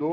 2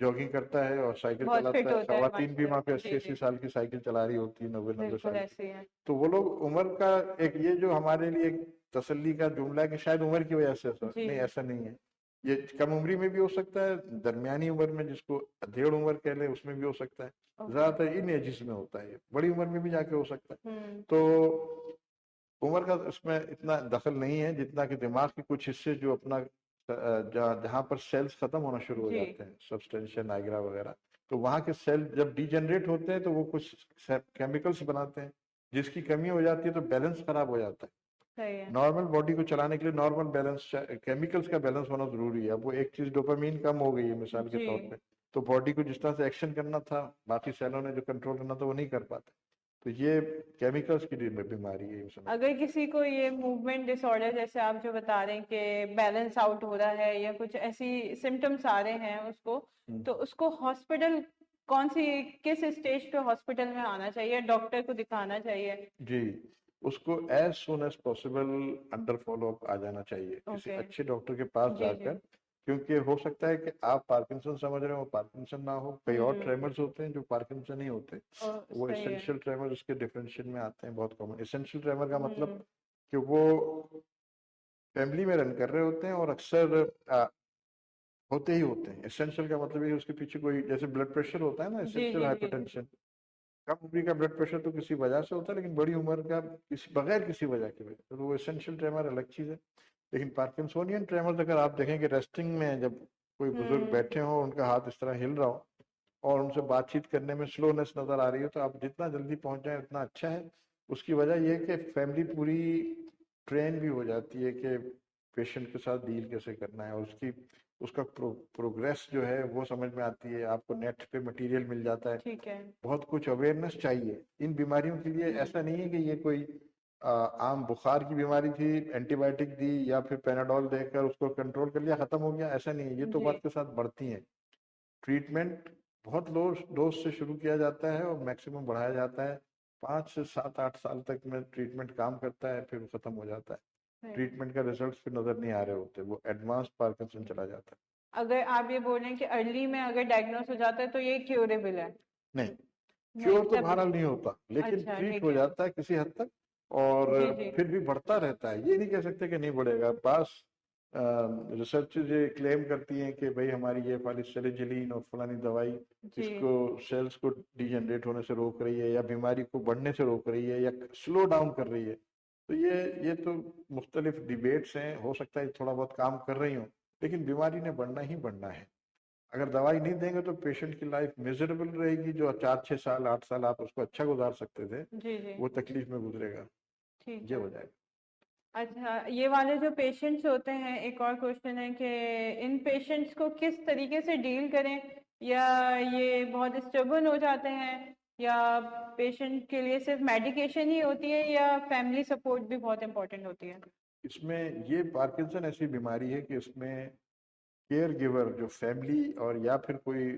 jogging करता है और साइकिल बहुत चलाता फिट है, होता है खवातीन भी वहाँ पे माशाल्लाह। जी 80-80 जी, साल की साइकिल चला रही होती है, 90-90 बिल्कुल साल की। ऐसे ही है। तो वो लोग उम्र का एक ये जो हमारे लिए एक तसल्ली का जुमला है कि शायद उम्र की वजह से ऐसा, जी नहीं ऐसा नहीं है। ये कम उम्री में भी हो सकता है, दरमियानी उम्र में जिसको डेढ़ उम्र कह ले उसमें भी हो सकता है, ओके। ज्यादातर इन एजिस में होता है, ये बड़ी उम्र में भी जाके हो सकता है। हम्म। तो उम्र का इसमें इतना दखल नहीं है जितना कि दिमाग के कुछ हिस्से जो अपना जहाँ पर सेल्स खत्म होना शुरू हो जी जाते हैं, सब्सटेंशिया नाइग्रा वगैरह, तो वहाँ के सेल जब डीजनरेट होते हैं तो वो कुछ केमिकल्स बनाते हैं, जिसकी कमी हो जाती है तो बैलेंस खराब हो जाता है। सही है। नॉर्मल बॉडी को चलाने के लिए नॉर्मल बैलेंस, केमिकल्स का बैलेंस होना जरूरी है। अब वो एक चीज डोपामीन कम हो गई है मिसाल के जी, तौर पे, तो बॉडी को जिस तरह से एक्शन करना था, बाकी सेलों ने जो कंट्रोल करना था वो नहीं कर पाते। तो ये केमिकल्स की बीमारी है ये समझ। अगर किसी को ये मूवमेंट डिसऑर्डर जैसे आप जो बता रहे हैं कि बैलेंस आउट हो रहा है या कुछ ऐसी सिम्टम्स आ रहे हैं उसको, तो उसको हॉस्पिटल कौन सी किस स्टेज पे हॉस्पिटल में आना चाहिए, डॉक्टर को दिखाना चाहिए? जी, उसको as soon as possible under follow up आ जाना चाहिए किसी ओके। अच्छे डॉक्टर के पास जी जी। जाकर, क्योंकि हो सकता है कि आप पार्किंसन समझ रहे हो, पार्किंसन ना हो, कई और हम्म। ट्रेमर्स होते हैं जो पार्किंसन ही होते हैं। वो सही है। एसेंशियल ट्रेमर उसके डिफरेंशिएट में आते हैं, बहुत कॉमन। एसेंशियल ट्रेमर का मतलब हम्म। कि वो फैमिली में रन कर रहे होते हैं और अक्सर होते ही होते हैं। एसेंशियल का मतलब ये है उसके पीछे कोई, जैसे ब्लड प्रेशर होता है ना, जी एसेंशियल जी जी जी। हाइपरटेंशन, कम उम्र का ब्लड प्रेशर तो किसी वजह से होता है, लेकिन बड़ी उम्र का किसी बगैर किसी वजह की वजह, तो वो एसेंशियल ट्रेमर अलग चीज है। लेकिन पार्किंसोनियन ट्रेमर अगर आप देखें कि रेस्टिंग में जब कोई बुजुर्ग हम्म। बैठे हो, उनका हाथ इस तरह हिल रहा हो और उनसे बातचीत करने में स्लोनेस नजर आ रही हो, तो आप जितना जल्दी पहुंच जाए उतना अच्छा है। उसकी वजह यह है कि फैमिली पूरी ट्रेन भी हो जाती है कि पेशेंट के साथ डील कैसे करना है, और उसका प्रोग्रेस जो है वो समझ में आती है, आपको नेट पे मटेरियल मिल जाता है। ठीक है। बहुत कुछ अवेयरनेस चाहिए इन बीमारियों के लिए। ऐसा नहीं है कि ये कोई आम बुखार की बीमारी थी, एंटीबायोटिक दी या फिर पैनाडोल देकर उसको कंट्रोल कर लिया, खत्म हो गया, ऐसा नहीं है। ये तो जी वक्त के साथ बढ़ती हैं। ट्रीटमेंट बहुत लो डोज से शुरू किया जाता है और मैक्सिमम बढ़ाया जाता है। 5 से 7 8 साल तक में ट्रीटमेंट काम करता है, फिर वो खत्म हो जाता है। सही है। ट्रीटमेंट का रिजल्ट फिर नजर नहीं आ रहे होते, वो एडवांस पार्किंसन चला जाता है। अगर आप ये बोल रहे हैं कि अर्ली में अगर डायग्नोस हो जाता है तो ये क्योरेबल है? नहीं, नहीं क्योर तो तब बहरहाल नहीं। नहीं होता, लेकिन अच्छा ट्रीट ठीक हो है। जाता है किसी हद तक, और जी जी फिर भी बढ़ता रहता है। ये नहीं कह सकते कि नहीं बढ़ेगा। पास रिसर्च ये क्लेम करती हैं कि भाई हमारी ये फालिसैलिजिलिन और फलानी दवाई जी। इसको सेल्स को डीजनरेट होने से रोक रही है, या बीमारी को बढ़ने से रोक रही है, या स्लो डाउन कर रही है। तो ये तो मुख्तलिफ डिबेट्स हैं, हो सकता है थोड़ा बहुत काम कर रही हूँ, लेकिन बीमारी ने बढ़ना ही बढ़ना है। अगर दवाई नहीं देंगे तो पेशेंट की लाइफ मिजरेबल रहेगी। जो 4 6 साल 8 साल आप उसको अच्छा गुजार सकते थे, जी जी। वो तकलीफ में गुजरेगा। ठीक ये है। हो जाएगा। अच्छा, ये वाले जो पेशेंट्स होते हैं, एक और क्वेश्चन है कि इन पेशेंट्स को किस तरीके से डील करें, या ये बहुत स्टेबल हो जाते हैं, या पेशेंट के लिए सिर्फ मेडिकेशन ही होती है, या फैमिली सपोर्ट भी बहुत इंपॉर्टेंट होती है? इसमें ये पार्किंसन ऐसी बीमारी है कि इसमें केयर गिवर जो फैमिली और या फिर कोई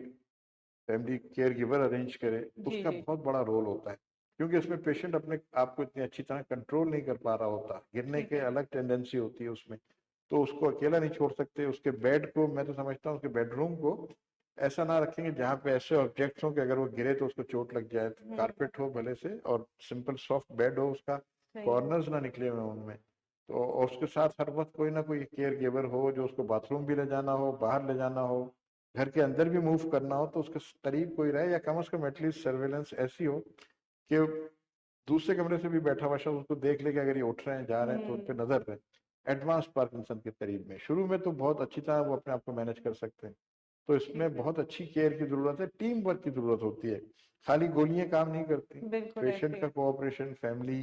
फैमिली केयर गिवर अरेंज करे, जी उसका जी। बहुत बड़ा रोल होता है। क्योंकि उसमें पेशेंट अपने आप को इतनी अच्छी तरह कंट्रोल नहीं कर पा रहा होता, गिरने ठीक के है। अलग टेंडेंसी होती है उसमें। तो उसको अकेला नहीं छोड़ सकते। उसके बेड को, मैं तो समझता हूँ उसके बेडरूम को ऐसा ना रखेंगे जहाँ पे ऐसे ऑब्जेक्ट्स हो कि अगर वो गिरे तो उसको चोट लग जाए। कारपेट हो भले से, और सिंपल सॉफ्ट बेड हो, उसका सही है। कॉर्नर्स ना निकले हुए उनमें। तो और उसके साथ हर वक्त कोई ना कोई केयर गिवर हो, जो उसको बाथरूम भी ले जाना हो, बाहर ले जाना हो, घर के अंदर भी मूव करना हो, तो उसके करीब कोई रहे, या कम से कम एटलीस्ट सर्वेलेंस ऐसी हो कि दूसरे कमरे से भी बैठा हुआ शख्स उसको देख ले कि अगर ये उठ रहे हैं जा रहे हैं तो उन पर नजर रहे। एडवांस पार्किंसन के करीब में शुरू में तो बहुत अच्छी तरह वो अपने आप को मैनेज कर सकते हैं। तो इसमें ठीक है। बहुत अच्छी केयर की जरूरत है, टीम वर्क की जरूरत होती है। खाली गोलियां काम नहीं करती। बिल्कुल ऐसे पेशेंट ही का है। कोऑपरेशन, फैमिली,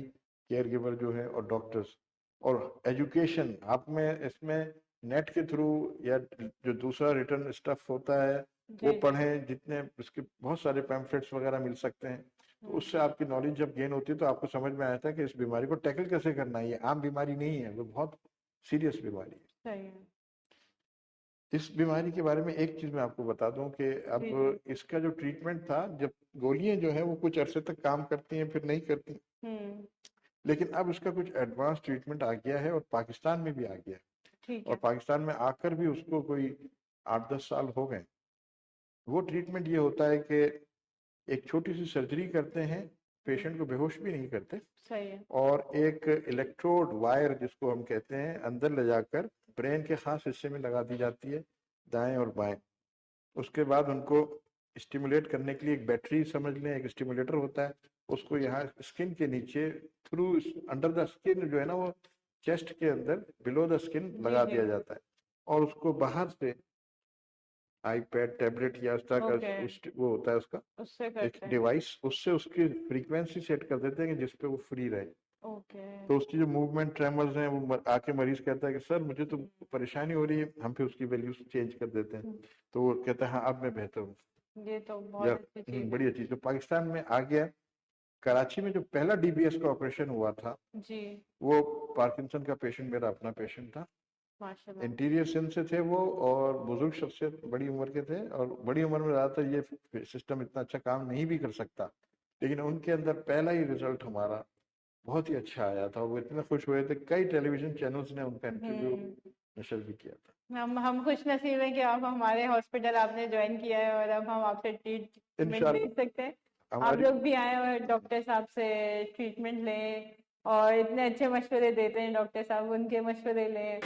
केयर गिवर जो है, और डॉक्टर्स, और एजुकेशन आप में इसमें नेट के थ्रू, या जो दूसरा रिटर्न स्टफ होता है वो जी जी। पढ़ें। जितने इसके बहुत सारे पैम्फलेट्स वगैरह मिल सकते हैं, तो उससे हम्म। आपकी नॉलेज जब गेन होती है तो आपको समझ में आता है कि इस बीमारी को टैकल कैसे करना है। ये आम बीमारी नहीं है, वो बहुत सीरियस बीमारी है। सही है। इस बीमारी के बारे में एक चीज मैं आपको बता दूं कि अब जी जी। इसका जो ट्रीटमेंट था, जब गोलियां जो है वो कुछ अरसे तक काम करती हैं फिर नहीं करती, हम्म। लेकिन अब इसका कुछ एडवांस ट्रीटमेंट आ गया है, और पाकिस्तान में भी आ गया है। ठीक और है। पाकिस्तान में आकर भी उसको कोई 8 10 साल हो गए। वो ट्रीटमेंट ये होता है कि एक छोटी सी सर्जरी करते हैं, पेशेंट को बेहोश भी नहीं करते, सही है। और एक इलेक्ट्रोड वायर जिसको हम कहते हैं अंदर ले जाकर ब्रेन के खास हिस्से में लगा दी जाती है, दाएं और बाएं। उसके बाद उनको स्टिमुलेट करने के लिए एक बैटरी समझ लें, एक स्टिमुलेटर होता है, उसको यहाँ स्किन के नीचे थ्रू अंडर द स्किन जो है ना वो चेस्ट के अंदर बिलो द स्किन लगा जी। दिया जाता है, और उसको बाहर से आईपैड टैबलेट या इस तरह का ओके, वो होता है उसका उससे एक करते हैं। डिवाइस, उससे उसकी फ्रीक्वेंसी सेट कर देते हैं कि जिसपे वो फ्री रहे। ओके। तो उसकी जो मूवमेंट ट्रेमर्स हैं वो आके मरीज कहता है कि सर मुझे तो परेशानी हो रही है, हम फिर उसकी वैल्यूज चेंज कर देते हैं, तो वो कहता है हाँ अब मैं बेहतर हूँ। ये तो या बहुत अच्छी चीज है। बढ़िया चीज तो पाकिस्तान में आ गया। कराची में जो पहला डीबीएस का ऑपरेशन हुआ था जी, वो पार्किंसन का पेशेंट मेरा अपना पेशेंट था, माशाल्लाह। इंटीरियर सिंध से थे वो, और बुजुर्ग शख्सियत बड़ी उम्र के थे, और बड़ी उम्र में ज़्यादातर ये सिस्टम इतना अच्छा काम नहीं भी कर सकता, लेकिन उनके अंदर पहला ही रिजल्ट हमारा बहुत ही अच्छा आया था। वो इतने खुश हुए थे, कई टेलीविजन चैनल्स ने उनका इंटरव्यू नशर भी किया था। हम खुश नसीब हैं कि आप हमारे हॉस्पिटल आपने ज्वाइन किया है और अब हम आपसे ट्रीटमेंट ले इंशाल्लाह सकते हैं। आप हमारी लोग भी आए और डॉक्टर साहब से ट्रीटमेंट लें, और इतने अच्छे मशवरे देते हैं डॉक्टर साहब, उनके मशवरे लें।